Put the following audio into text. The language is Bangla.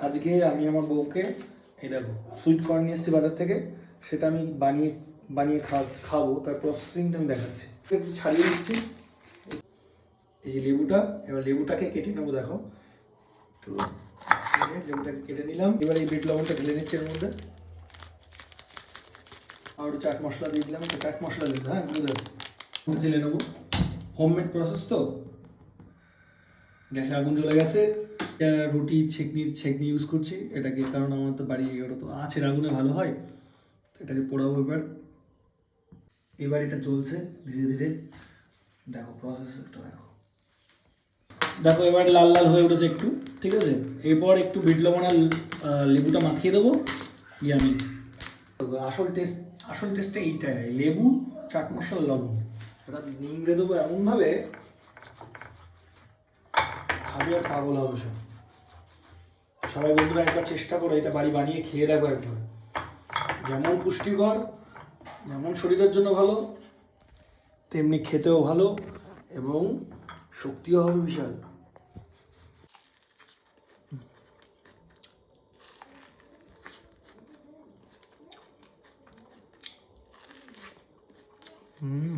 আজকে আমি আমার বউকে এই দেখো সুইট কর্ন নিয়ে এসেছি বাজার থেকে, সেটা আমি বানিয়ে বানিয়ে খাওয়াবো, তার প্রসেসিংটা আমি দেখাচ্ছি। একটু ছাড়িয়ে দিচ্ছি এই যে লেবুটা, এবার লেবুটাকে কেটে নেবো। দেখো একটু লেবুটাকে কেটে নিলাম। এবার এই বিট লবণটা ঢেলে নিচ্ছি এর মধ্যে, আর একটু চাট মশলা দিয়ে দিলাম। চাট মশলা দিতে হ্যাঁ এগুলো দেবো, ঢেলে নেবো। হোমমেড প্রসেস তো। গ্যাসে আগুন জ্বলে গেছে, রুটি ছেঁকনি ইউজ করছি এটাকে, কারণ আমার তো বাড়ি ওটা তো আঁচের আগুনে ভালো হয়। এটাকে পোড়াবো এবার এটা চলছে ধীরে ধীরে। দেখো প্রসেসটা দেখো, দেখো এবার লাল লাল হয়ে উঠেছে একটু, ঠিক আছে। এরপর একটু বিট লবণ আর লেবুটা মাখিয়ে দেবো। আমি আসল টেস্টটা এইটাই, লেবু, চাট মশলা, লবণ। এটা নিংড়ে দেবো এমনভাবে, খাবি আর পাগল হবে সব। সবাই বন্ধুরা একবার চেষ্টা করো, এটা বাড়ি বানিয়ে খেয়ে দেখো একবার। যেমন পুষ্টিকর, যেমন শরীরের জন্য ভালো, তেমনি খেতেও ভালো এবং শক্তিও হবে বিশাল। হুম।